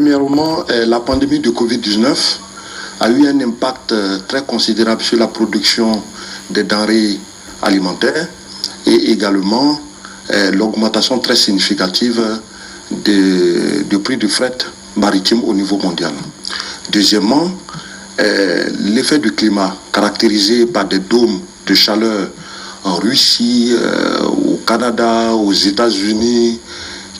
premièrement, la pandémie de Covid-19 a eu un impact très considérable sur la production des denrées alimentaires et également l'augmentation très significative du prix du fret maritime au niveau mondial. Deuxièmement, l'effet du climat caractérisé par des dômes de chaleur en Russie, au Canada, aux États-Unis,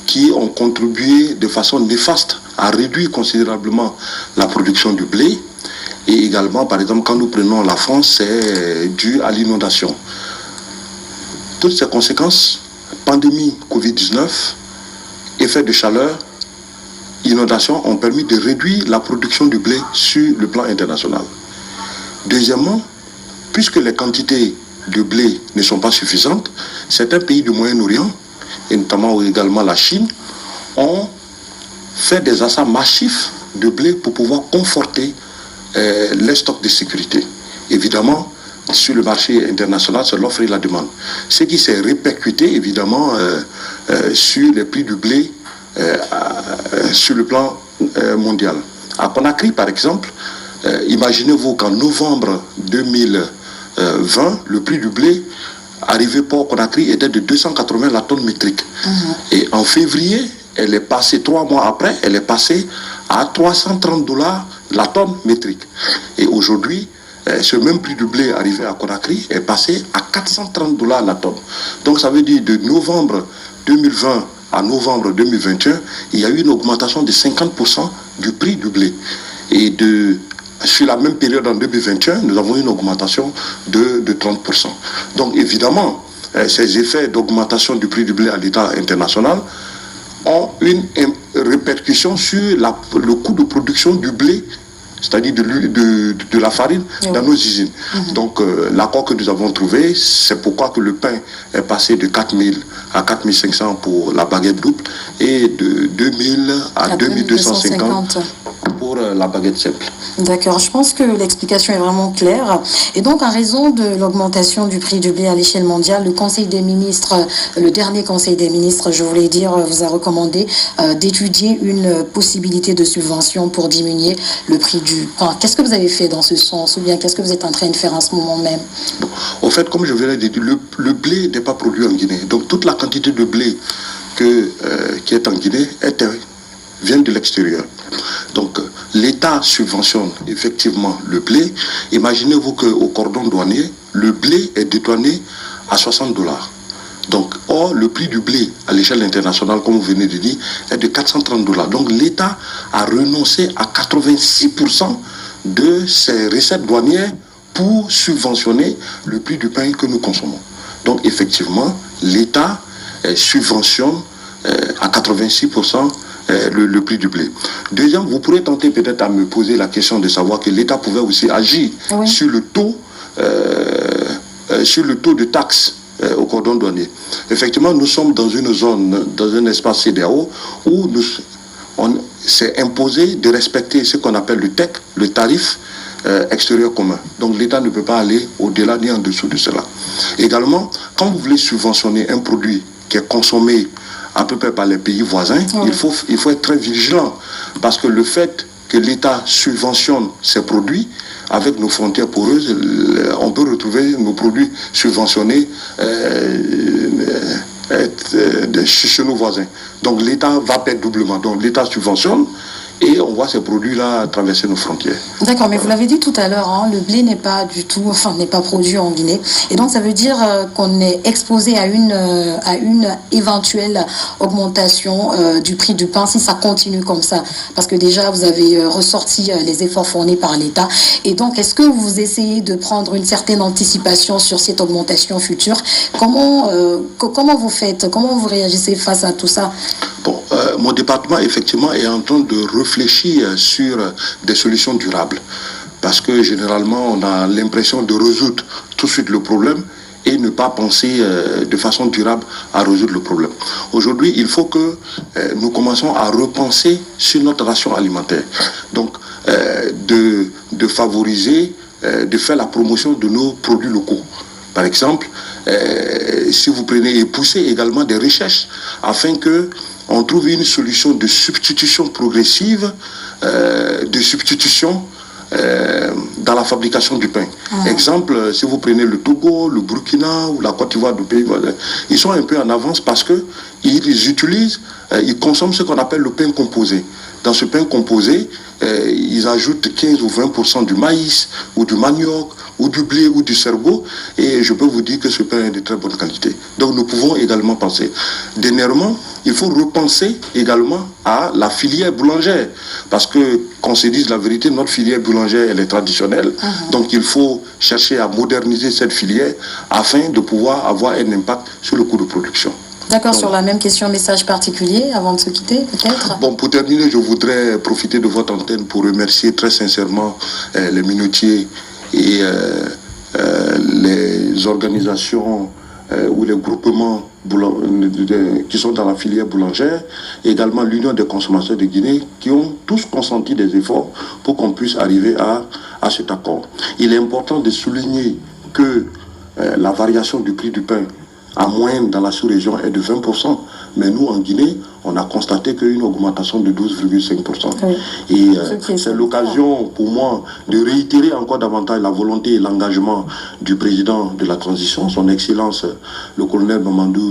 qui ont contribué de façon néfaste à réduire considérablement la production du blé. Et également, par exemple, quand nous prenons la France, c'est dû à l'inondation. Toutes ces conséquences, pandémie Covid-19, effet de chaleur, inondation, ont permis de réduire la production du blé sur le plan international. Deuxièmement, puisque les quantités de blé ne sont pas suffisantes, certains pays du Moyen-Orient, et notamment également la Chine, ont fait des achats massifs de blé pour pouvoir conforter les stocks de sécurité. Évidemment, sur le marché international, c'est l'offre et la demande. Ce qui s'est répercuté, évidemment, sur les prix du blé sur le plan mondial. À Conakry, par exemple, imaginez-vous qu'en novembre 2020, le prix du blé arrivé pour Conakry était de 280 la tonne métrique. Et en février, elle est passée, 3 mois après, elle est passée à $330 la tonne métrique. Et aujourd'hui, ce même prix du blé arrivé à Conakry est passé à $430 la tonne. Donc ça veut dire de novembre 2020 à novembre 2021, il y a eu une augmentation de 50% du prix du blé. Et sur la même période en 2021, nous avons une augmentation de 30%. Donc évidemment, ces effets d'augmentation du prix du blé à l'état international ont une répercussion sur le coût de production du blé, c'est-à-dire de la farine dans nos usines. Donc l'accord que nous avons trouvé, c'est pourquoi que le pain est passé de 4 000 à 4 500 pour la baguette double et de 2 000 à 2 250 pour la baguette simple. D'accord, je pense que l'explication est vraiment claire. Et donc, en raison de l'augmentation du prix du blé à l'échelle mondiale, le Conseil des ministres, le dernier Conseil des ministres, je voulais dire, vous a recommandé d'étudier une possibilité de subvention pour diminuer le prix du pain. Qu'est-ce que vous avez fait dans ce sens, ou bien qu'est-ce que vous êtes en train de faire en ce moment même? Bon, au fait, comme je vous l'ai dit, le blé n'est pas produit en Guinée. Donc, toute la quantité de blé qui est en Guinée vient de l'extérieur. Donc, l'État subventionne effectivement le blé. Imaginez-vous qu'au cordon douanier, le blé est dédouané à $60. Donc, or, le prix du blé à l'échelle internationale, comme vous venez de dire, est de $430. Donc, l'État a renoncé à 86% de ses recettes douanières pour subventionner le prix du pain que nous consommons. Donc, effectivement, l'État subventionne à 86% le prix du blé. Deuxième, vous pourrez tenter peut-être à me poser la question de savoir que l'État pouvait aussi agir sur le taux de taxe au cordon douanier. Effectivement, nous sommes dans une zone, dans un espace CEDEAO où on s'est imposé de respecter ce qu'on appelle le TEC, le tarif extérieur commun. Donc l'État ne peut pas aller au-delà ni en dessous de cela. Également, quand vous voulez subventionner un produit qui est consommé à peu près par les pays voisins, il faut être très vigilant, parce que le fait que l'État subventionne ses produits, avec nos frontières poreuses, on peut retrouver nos produits subventionnés chez nos voisins. Donc l'État va perdre doublement. Donc l'État subventionne et on voit ces produits-là traverser nos frontières. D'accord, mais vous l'avez dit tout à l'heure, le blé n'est pas du tout, n'est pas produit en Guinée. Et donc, ça veut dire qu'on est exposé à une éventuelle augmentation du prix du pain si ça continue comme ça. Parce que déjà, vous avez ressorti les efforts fournis par l'État. Et donc, est-ce que vous essayez de prendre une certaine anticipation sur cette augmentation future? Comment vous faites? Comment vous réagissez face à tout ça? Bon, mon département, effectivement, est en train de réfléchir sur des solutions durables. Parce que généralement, on a l'impression de résoudre tout de suite le problème et ne pas penser de façon durable à résoudre le problème. Aujourd'hui, il faut que nous commençons à repenser sur notre ration alimentaire. Donc, de favoriser, de faire la promotion de nos produits locaux. Par exemple, si vous prenez et poussez également des recherches afin que on trouve une solution de substitution progressive, dans la fabrication du pain. Exemple, si vous prenez le Togo, le Burkina ou la Côte d'Ivoire, du pays voisin, ils sont un peu en avance parce ils consomment ce qu'on appelle le pain composé. Dans ce pain composé, ils ajoutent 15 ou 20% du maïs ou du manioc ou du blé ou du sorgho, et je peux vous dire que ce pain est de très bonne qualité. Donc nous pouvons également penser. Dernièrement, il faut repenser également à la filière boulangère, parce que, qu'on se dise la vérité, notre filière boulangère, elle est traditionnelle, donc il faut chercher à moderniser cette filière afin de pouvoir avoir un impact sur le coût de production. D'accord, sur la même question, message particulier avant de se quitter, peut-être? Bon, pour terminer, je voudrais profiter de votre antenne pour remercier très sincèrement les minotiers et les organisations ou les groupements qui sont dans la filière boulangère, et également l'Union des consommateurs de Guinée, qui ont tous consenti des efforts pour qu'on puisse arriver à cet accord. Il est important de souligner que la variation du prix du pain à moyenne dans la sous-région est de 20%, mais nous en Guinée, on a constaté qu'une augmentation de 12,5%. Oui. Et c'est l'occasion pour moi de réitérer encore davantage la volonté et l'engagement du président de la transition, son Excellence le colonel Mamadou